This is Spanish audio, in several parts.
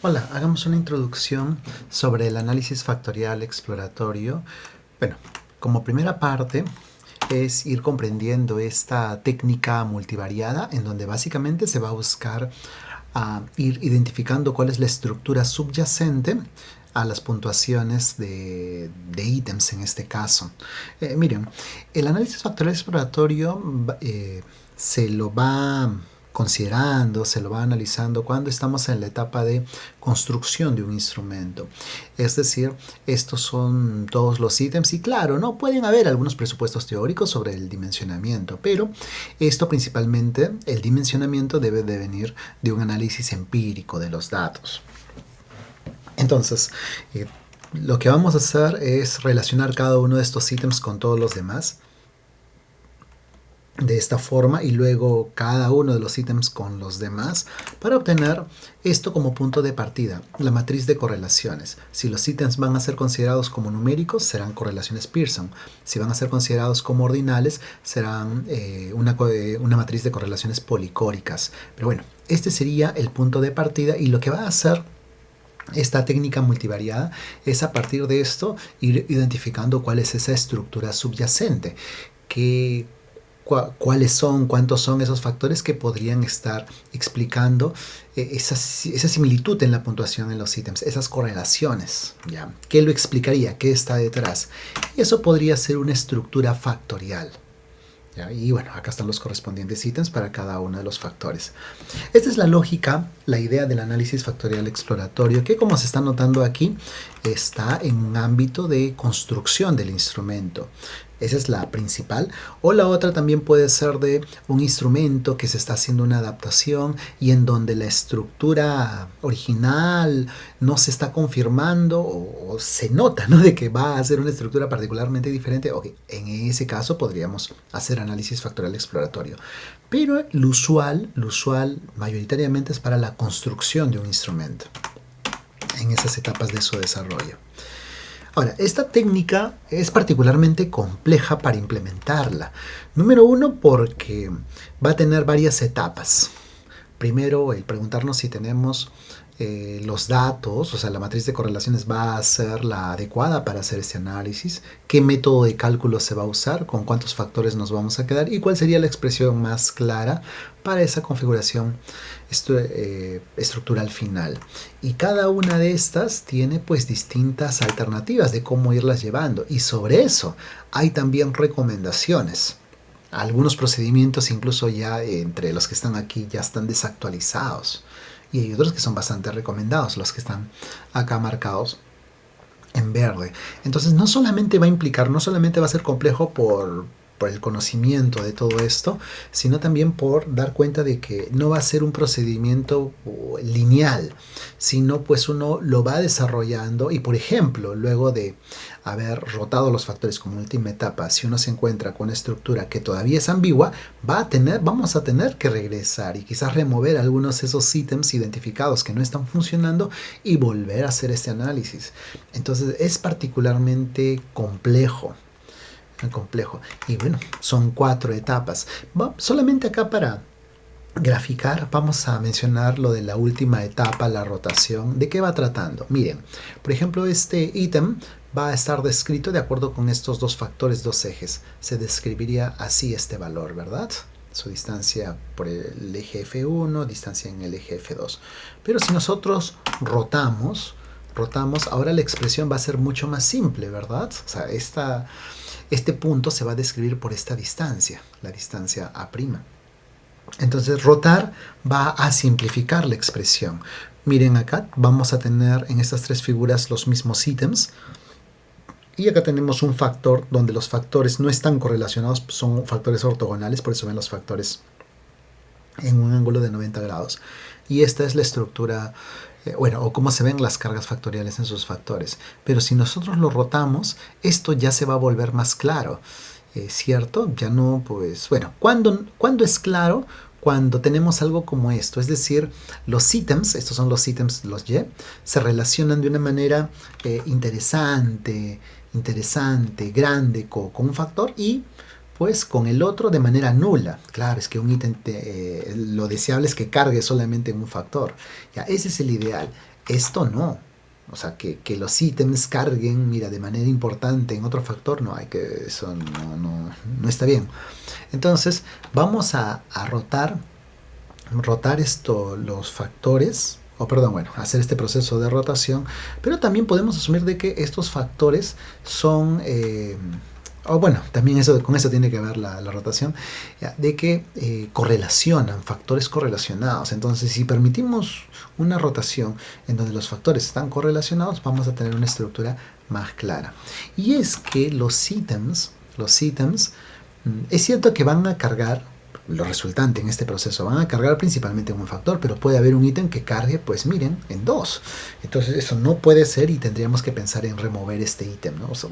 Hola, hagamos una introducción sobre el análisis factorial exploratorio. Bueno, como primera parte es ir comprendiendo esta técnica multivariada en donde básicamente se va a buscar ir identificando cuál es la estructura subyacente a las puntuaciones de ítems en este caso. Miren, el análisis factorial exploratorio se lo va considerando, se lo va analizando cuando estamos en la etapa de construcción de un instrumento. Es decir, estos son todos los ítems y claro, no pueden haber algunos presupuestos teóricos sobre el dimensionamiento, pero esto principalmente, el dimensionamiento debe de venir de un análisis empírico de los datos. Entonces, lo que vamos a hacer es relacionar cada uno de estos ítems con todos los demás de esta forma y luego cada uno de los ítems con los demás para obtener esto como punto de partida, la matriz de correlaciones. Si los ítems van a ser considerados como numéricos, serán correlaciones Pearson. Si van a ser considerados como ordinales, serán una matriz de correlaciones policóricas. Pero bueno, este sería el punto de partida y lo que va a hacer esta técnica multivariada es a partir de esto ir identificando cuál es esa estructura subyacente, cuáles son, cuántos son esos factores que podrían estar explicando esa similitud en la puntuación en los ítems, esas correlaciones, ¿ya? ¿Qué lo explicaría? ¿Qué está detrás? Y eso podría ser una estructura factorial. ¿Ya? Y bueno, acá están los correspondientes ítems para cada uno de los factores. Esta es la lógica, la idea del análisis factorial exploratorio, que como se está notando aquí, está en un ámbito de construcción del instrumento. Esa es la principal. O la otra también puede ser de un instrumento que se está haciendo una adaptación y en donde la estructura original no se está confirmando o se nota, ¿no?, de que va a ser una estructura particularmente diferente. Okay, en ese caso podríamos hacer análisis factorial exploratorio. Pero lo usual mayoritariamente es para la construcción de un instrumento en esas etapas de su desarrollo. Ahora, esta técnica es particularmente compleja para implementarla. Número uno, porque va a tener varias etapas. Primero, el preguntarnos si tenemos los datos, o sea, la matriz de correlaciones va a ser la adecuada para hacer este análisis, qué método de cálculo se va a usar, con cuántos factores nos vamos a quedar y cuál sería la expresión más clara para esa configuración estructural final. Y cada una de estas tiene pues distintas alternativas de cómo irlas llevando y sobre eso hay también recomendaciones. Algunos procedimientos incluso ya entre los que están aquí ya están desactualizados y hay otros que son bastante recomendados, los que están acá marcados en verde. Entonces no solamente va a implicar, no solamente va a ser complejo por el conocimiento de todo esto, sino también por dar cuenta de que no va a ser un procedimiento lineal, sino pues uno lo va desarrollando y por ejemplo, luego de haber rotado los factores como última etapa, si uno se encuentra con una estructura que todavía es ambigua, vamos a tener que regresar y quizás remover algunos de esos ítems identificados que no están funcionando y volver a hacer este análisis. Entonces es particularmente complejo. Y bueno, son 4 etapas. Solamente acá para graficar vamos a mencionar lo de la última etapa, la rotación. ¿De qué va tratando? Miren, por ejemplo, este ítem va a estar descrito de acuerdo con estos dos factores, dos ejes. Se describiría así este valor, ¿verdad? Su distancia por el eje F1, distancia en el eje F2. Pero si nosotros rotamos, ahora la expresión va a ser mucho más simple, ¿verdad? O sea, este punto se va a describir por esta distancia, la distancia A'. Entonces rotar va a simplificar la expresión. Miren acá, vamos a tener en estas 3 figuras los mismos ítems. Y acá tenemos un factor donde los factores no están correlacionados, son factores ortogonales, por eso ven los factores en un ángulo de 90 grados. Y esta es la estructura, o cómo se ven las cargas factoriales en sus factores. Pero si nosotros lo rotamos, esto ya se va a volver más claro, ¿cierto? Ya no, pues, bueno, ¿cuándo es claro? Cuando tenemos algo como esto, es decir, los ítems, estos son los ítems, los Y, se relacionan de una manera interesante, grande con un factor y pues con el otro de manera nula. Claro, es que un ítem, lo deseable es que cargue solamente en un factor. Ya, ese es el ideal. Esto no. O sea, que los ítems carguen, mira, de manera importante en otro factor, no hay que, eso no está bien. Entonces, vamos a rotar esto, los factores, o perdón, bueno, hacer este proceso de rotación, pero también podemos asumir de que estos factores son, o bueno, también eso, con eso tiene que ver la rotación, ya, de que correlacionan, factores correlacionados. Entonces, si permitimos una rotación en donde los factores están correlacionados, vamos a tener una estructura más clara. Y es que los ítems, es cierto que van a cargar, lo resultante en este proceso van a cargar principalmente en un factor, pero puede haber un ítem que cargue, pues miren, en dos. Entonces eso no puede ser y tendríamos que pensar en remover este ítem, ¿no? O sea,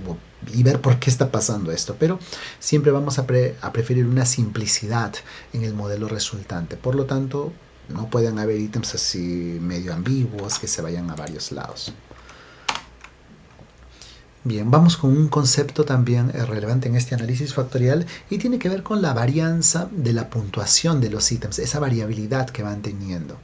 y ver por qué está pasando esto. Pero siempre vamos a preferir una simplicidad en el modelo resultante. Por lo tanto, no pueden haber ítems así medio ambiguos que se vayan a varios lados. Bien, vamos con un concepto también relevante en este análisis factorial y tiene que ver con la varianza de la puntuación de los ítems, esa variabilidad que van teniendo.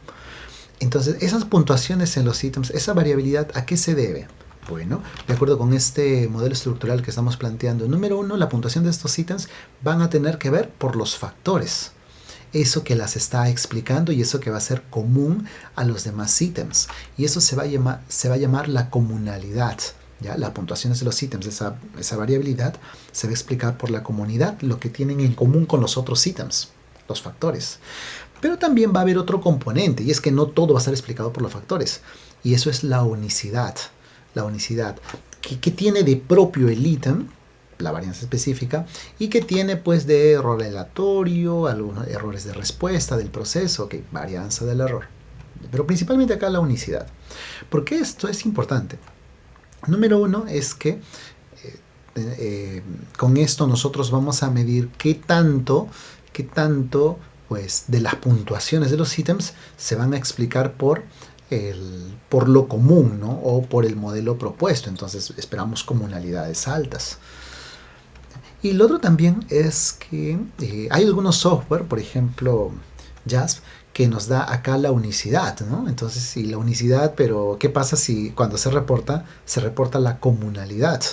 Entonces, esas puntuaciones en los ítems, esa variabilidad, ¿a qué se debe? Bueno, de acuerdo con este modelo estructural que estamos planteando, número uno, la puntuación de estos ítems van a tener que ver por los factores. Eso que las está explicando y eso que va a ser común a los demás ítems. Y eso se va a llamar la comunalidad. ¿Ya? Las puntuaciones de los ítems, esa variabilidad, se va a explicar por la comunidad, lo que tienen en común con los otros ítems, los factores. Pero también va a haber otro componente, y es que no todo va a estar explicado por los factores. Y eso es la unicidad. La unicidad. ¿Qué tiene de propio el ítem? La varianza específica. Y que tiene pues de error aleatorio, algunos errores de respuesta del proceso, ok, varianza del error. Pero principalmente acá la unicidad. ¿Por qué esto es importante? Número uno es que con esto nosotros vamos a medir qué tanto pues, de las puntuaciones de los ítems se van a explicar por lo común, ¿no? O por el modelo propuesto. Entonces esperamos comunalidades altas. Y lo otro también es que hay algunos software, por ejemplo JASP, que nos da acá la unicidad, ¿no? Entonces, sí, la unicidad, pero ¿qué pasa si cuando se reporta la comunalidad?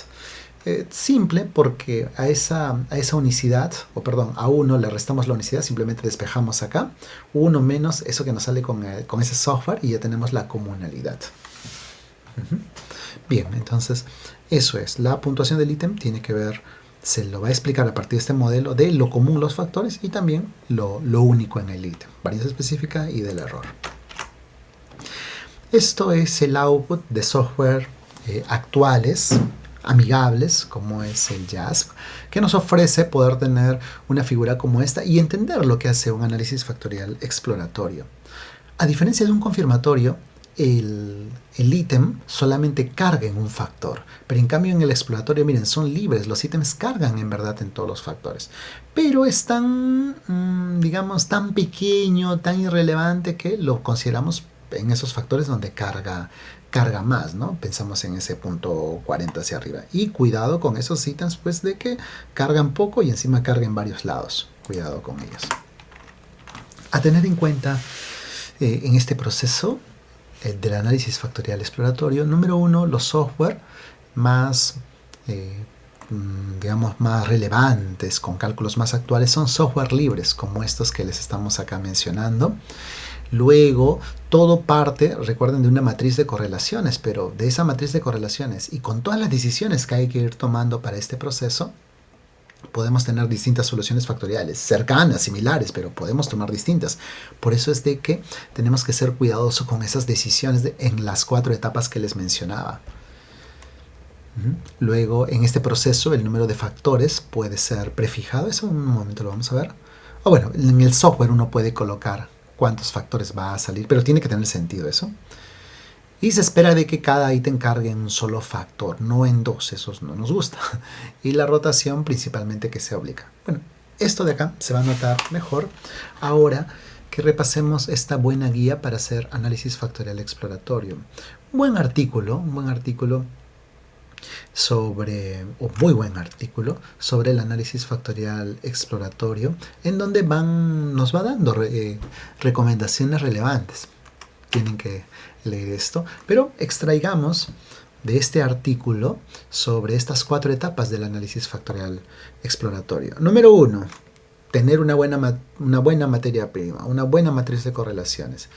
Simple, porque a esa unicidad, o perdón, a 1 le restamos la unicidad, simplemente despejamos acá, 1 menos eso que nos sale con ese software y ya tenemos la comunalidad. Bien, entonces, eso es, la puntuación del ítem tiene que ver, se lo va a explicar a partir de este modelo de lo común, los factores, y también lo único en el ítem, varianza específica y del error. Esto es el output de software actuales, amigables, como es el JASP, que nos ofrece poder tener una figura como esta y entender lo que hace un análisis factorial exploratorio. A diferencia de un confirmatorio, el ítem solamente carga en un factor, pero en cambio en el exploratorio, miren, son libres, los ítems cargan en verdad en todos los factores, pero es tan, digamos, tan pequeño, tan irrelevante que lo consideramos en esos factores donde carga más, ¿no? Pensamos en ese punto 40 hacia arriba. Y cuidado con esos ítems, pues, de que cargan poco y encima cargan en varios lados. Cuidado con ellos. A tener en cuenta en este proceso del análisis factorial exploratorio, número uno, los software más, digamos, más relevantes, con cálculos más actuales, son software libres, como estos que les estamos acá mencionando. Luego, todo parte, recuerden, de una matriz de correlaciones, pero de esa matriz de correlaciones y con todas las decisiones que hay que ir tomando para este proceso, podemos tener distintas soluciones factoriales, cercanas, similares, pero podemos tomar distintas. Por eso es de que tenemos que ser cuidadosos con esas decisiones en las 4 etapas que les mencionaba. Luego, en este proceso, el número de factores puede ser prefijado. Eso en un momento lo vamos a ver. O bueno, en el software uno puede colocar cuántos factores va a salir, pero tiene que tener sentido eso. Y se espera de que cada ítem cargue en un solo factor, no en dos, eso no nos gusta. Y la rotación principalmente que se obliga. Bueno, esto de acá se va a notar mejor ahora que repasemos esta buena guía para hacer análisis factorial exploratorio. Un buen artículo sobre, o muy buen artículo sobre el análisis factorial exploratorio, en donde nos va dando recomendaciones relevantes tienen que leer esto, pero extraigamos de este artículo sobre estas 4 etapas del análisis factorial exploratorio. Número 1, tener una buena materia prima, una buena matriz de correlaciones.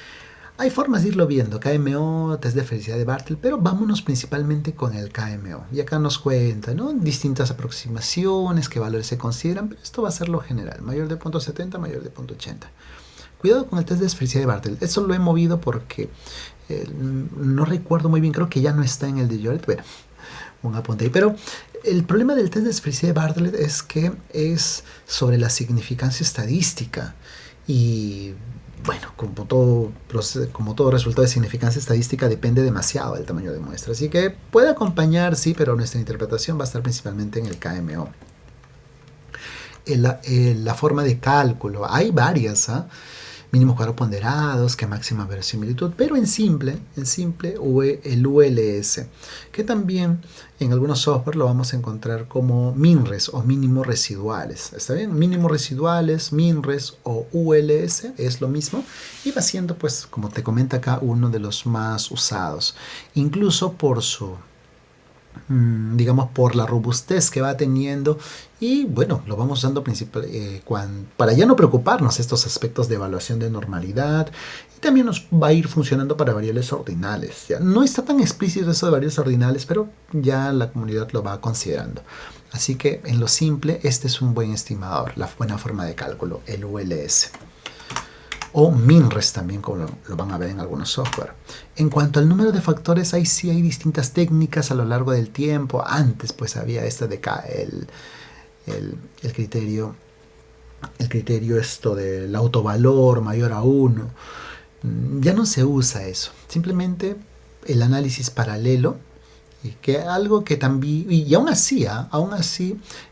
Hay formas de irlo viendo, KMO, test de felicidad de Bartle, pero vámonos principalmente con el KMO. Y acá nos cuenta, ¿no?, distintas aproximaciones, qué valores se consideran, pero esto va a ser lo general, mayor de 0.70, mayor de 0.80. Cuidado con el test de felicidad de Bartle, eso lo he movido porque no recuerdo muy bien, creo que ya no está en el de Lloret, bueno, un apunte ahí, pero el problema del test de felicidad de Bartlett es que es sobre la significancia estadística y bueno, como todo resultado de significancia estadística depende demasiado del tamaño de muestra, así que puede acompañar, sí, pero nuestra interpretación va a estar principalmente en el KMO. La forma de cálculo, hay varias, mínimos cuadrados ponderados, que máxima verosimilitud, pero en simple el ULS, que también en algunos software lo vamos a encontrar como MinRes o mínimos residuales. ¿Está bien? Mínimos residuales, MinRes o ULS es lo mismo y va siendo, pues, como te comenta acá, uno de los más usados, incluso por su digamos, por la robustez que va teniendo, y bueno, lo vamos usando para ya no preocuparnos estos aspectos de evaluación de normalidad, y también nos va a ir funcionando para variables ordinales. Ya no está tan explícito eso de variables ordinales, pero ya la comunidad lo va considerando. Así que en lo simple, este es un buen estimador, la buena forma de cálculo, el ULS. O MinRes también, como lo van a ver en algunos software. En cuanto al número de factores, ahí sí hay distintas técnicas a lo largo del tiempo. Antes pues había esta de acá, el criterio esto del autovalor mayor a 1. Ya no se usa eso. Simplemente el análisis paralelo, y que algo que también, y aún así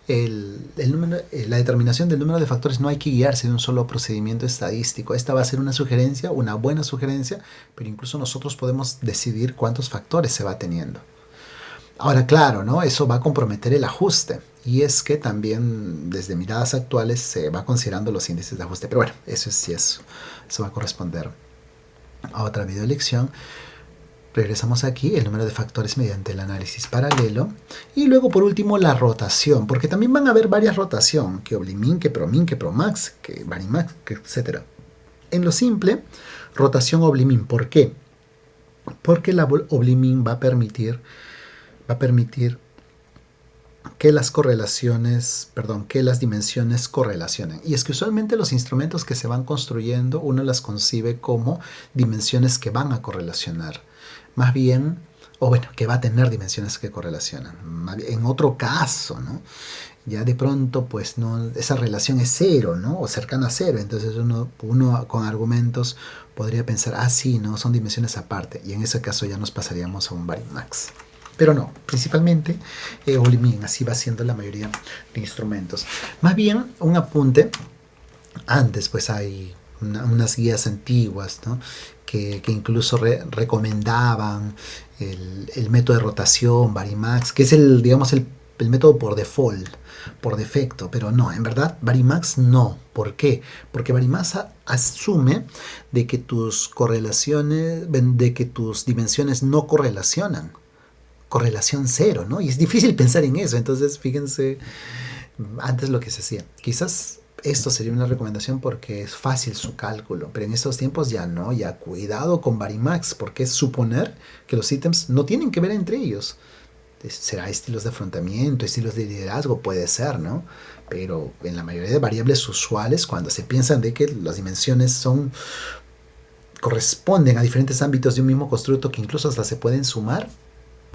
la determinación del número de factores no hay que guiarse de un solo procedimiento estadístico. Esta va a ser una sugerencia, una buena sugerencia, pero incluso nosotros podemos decidir cuántos factores se va teniendo. Ahora, claro, ¿no?, eso va a comprometer el ajuste, y es que también desde miradas actuales se va considerando los índices de ajuste, pero bueno, eso va a corresponder a otra video lección. Regresamos aquí, el número de factores mediante el análisis paralelo. Y luego, por último, la rotación, porque también van a haber varias rotación, que Oblimin, que Promin, que Promax, que Varimax, etc. En lo simple, rotación Oblimin. ¿Por qué? Porque la Oblimin va a permitir que las dimensiones correlacionen. Y es que usualmente los instrumentos que se van construyendo, uno las concibe como dimensiones que van a correlacionar. Más bien, que va a tener dimensiones que correlacionan. En otro caso, ¿no?, ya de pronto, pues, no, esa relación es cero, ¿no?, o cercana a cero. Entonces uno con argumentos podría pensar, sí, no, son dimensiones aparte. Y en ese caso ya nos pasaríamos a un Varimax. Pero no, principalmente Oblimin, así va siendo la mayoría de instrumentos. Más bien, un apunte, antes pues hay unas guías antiguas, ¿no?, que incluso recomendaban el método de rotación, Varimax, que es el método por default, por defecto, pero no, en verdad Varimax no. ¿Por qué? Porque Varimax asume de que tus dimensiones no correlacionan. Correlación cero, ¿no? Y es difícil pensar en eso. Entonces, fíjense, antes lo que se hacía. Quizás esto sería una recomendación porque es fácil su cálculo, pero en estos tiempos ya no, ya cuidado con Varimax, porque es suponer que los ítems no tienen que ver entre ellos. Será estilos de afrontamiento, estilos de liderazgo, puede ser, ¿no? Pero en la mayoría de variables usuales, cuando se piensan de que las dimensiones corresponden a diferentes ámbitos de un mismo constructo que incluso hasta se pueden sumar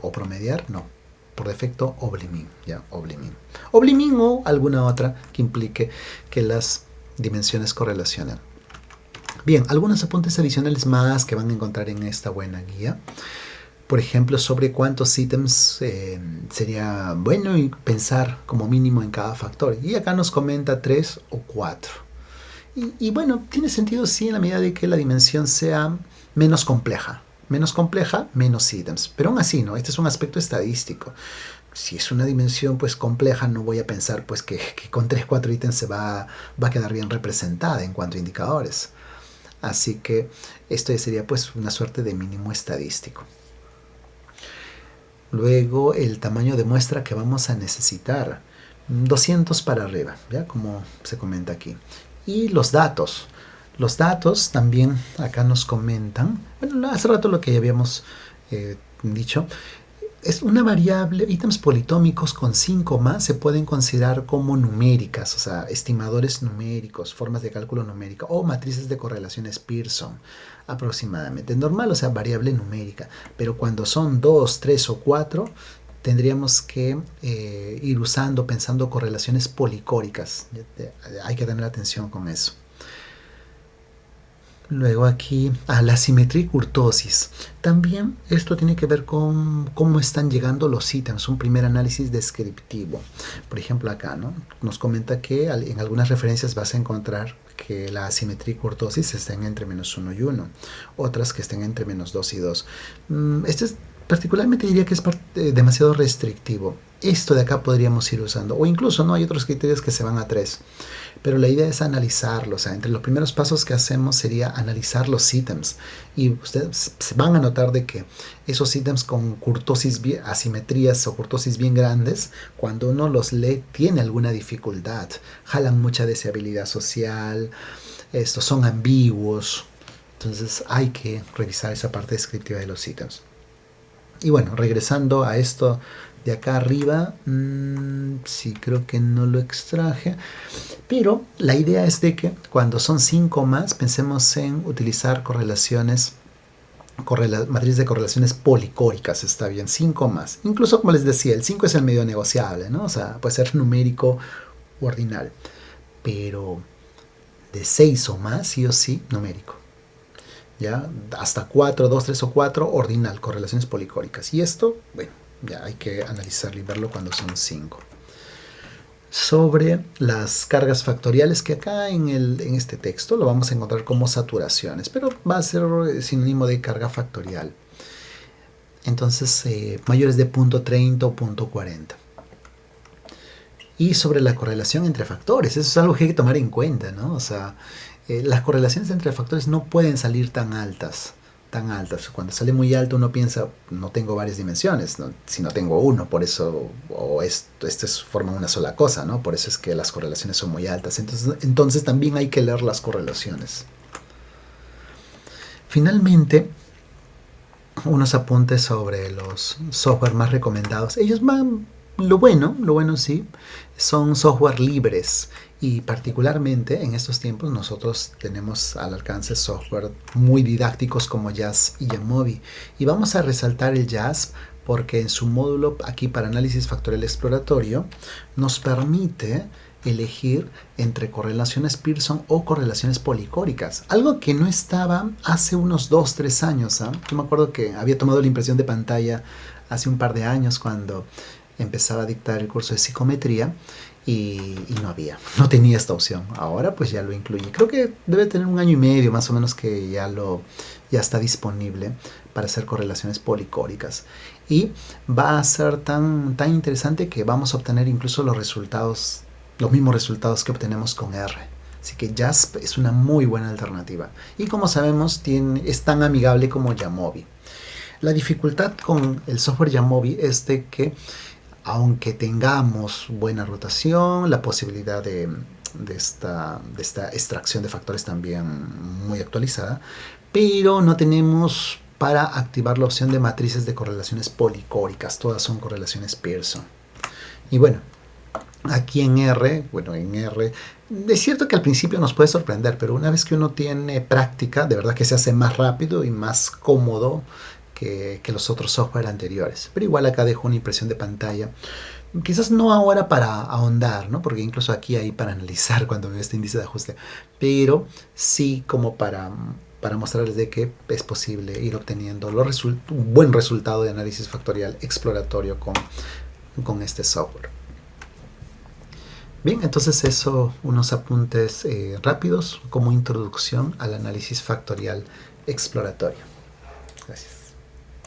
o promediar, no. Por defecto, Oblimin, ya, Oblimin o alguna otra que implique que las dimensiones correlacionen. Bien, algunos apuntes adicionales más que van a encontrar en esta buena guía. Por ejemplo, sobre cuántos ítems sería bueno pensar como mínimo en cada factor. Y acá nos comenta 3 o 4. Y bueno, tiene sentido sí en la medida de que la dimensión sea menos compleja. Menos ítems. Pero aún así, ¿no? Este es un aspecto estadístico. Si es una dimensión pues compleja, no voy a pensar pues que con 3-4 ítems se va a quedar bien representada en cuanto a indicadores. Así que esto ya sería pues una suerte de mínimo estadístico. Luego el tamaño de muestra que vamos a necesitar, 200 para arriba, ¿ya? Como se comenta aquí. Y los datos. Los datos también acá nos comentan, bueno, hace rato lo que ya habíamos dicho, es una variable, ítems politómicos con 5 más se pueden considerar como numéricas, o sea, estimadores numéricos, formas de cálculo numérico o matrices de correlaciones Pearson aproximadamente. Normal, o sea, variable numérica, pero cuando son 2, 3 o 4, tendríamos que ir usando, pensando correlaciones policóricas. Hay que tener atención con eso. Luego aquí, la simetría y kurtosis. También esto tiene que ver con cómo están llegando los ítems, un primer análisis descriptivo. Por ejemplo acá, ¿no? Nos comenta que en algunas referencias vas a encontrar que la simetría y kurtosis estén entre -1 y 1, otras que estén entre -2 y 2. Este es particularmente diría que es demasiado restrictivo. Esto de acá podríamos ir usando, o incluso no hay otros criterios que se van a 3. Pero la idea es analizarlo, o sea, entre los primeros pasos que hacemos sería analizar los ítems. Y ustedes van a notar de que esos ítems con kurtosis, asimetrías o kurtosis bien grandes, cuando uno los lee tiene alguna dificultad, jalan mucha deseabilidad social, estos son ambiguos, entonces hay que revisar esa parte descriptiva de los ítems. Y bueno, regresando a esto de acá arriba, sí, creo que no lo extraje, pero la idea es de que cuando son 5 más, pensemos en utilizar correlaciones, matriz de correlaciones policóricas, está bien, 5 más. Incluso, como les decía, el 5 es el medio negociable, ¿no? O sea, puede ser numérico o ordinal, pero de 6 o más, sí o sí, numérico. ¿Ya? Hasta 4, 2, 3 o 4, ordinal, correlaciones policóricas. Y esto, bueno, ya hay que analizarlo y verlo cuando son 5. Sobre las cargas factoriales, que acá en este texto lo vamos a encontrar como saturaciones, pero va a ser sinónimo de carga factorial. Entonces, mayores de 0.30 o 0.40. Y sobre la correlación entre factores, eso es algo que hay que tomar en cuenta, ¿no? O sea, las correlaciones entre factores no pueden salir tan altas. Cuando sale muy alto uno piensa, no tengo varias dimensiones, ¿no? Sino tengo uno, por eso, o estos forman una sola cosa, ¿no? Por eso es que las correlaciones son muy altas. Entonces también hay que leer las correlaciones. Finalmente, unos apuntes sobre los software más recomendados. Ellos van, lo bueno sí, son software libres. Y particularmente en estos tiempos nosotros tenemos al alcance software muy didácticos como JASP y Jamovi. Y vamos a resaltar el JASP porque en su módulo aquí para análisis factorial exploratorio nos permite elegir entre correlaciones Pearson o correlaciones policóricas. Algo que no estaba hace unos 2-3 años. Yo me acuerdo que había tomado la impresión de pantalla hace un par de años cuando empezaba a dictar el curso de psicometría. Y no tenía esta opción. Ahora pues ya lo incluye. Creo que debe tener 1 año y medio más o menos que ya está disponible para hacer correlaciones policóricas. Y va a ser tan interesante que vamos a obtener incluso los mismos resultados que obtenemos con R. Así que JASP es una muy buena alternativa. Y como sabemos, es tan amigable como Jamovi. La dificultad con el software Jamovi es de que aunque tengamos buena rotación, la posibilidad de esta extracción de factores también muy actualizada, pero no tenemos para activar la opción de matrices de correlaciones policóricas, todas son correlaciones Pearson. Y bueno, aquí en R, es cierto que al principio nos puede sorprender, pero una vez que uno tiene práctica, de verdad que se hace más rápido y más cómodo que los otros software anteriores. Pero igual acá dejo una impresión de pantalla. Quizás no ahora para ahondar, ¿no? Porque incluso aquí hay para analizar cuando veo este índice de ajuste. Pero sí como para mostrarles de que es posible ir obteniendo un buen resultado de análisis factorial exploratorio con este software. Bien, entonces eso, unos apuntes rápidos como introducción al análisis factorial exploratorio. Gracias.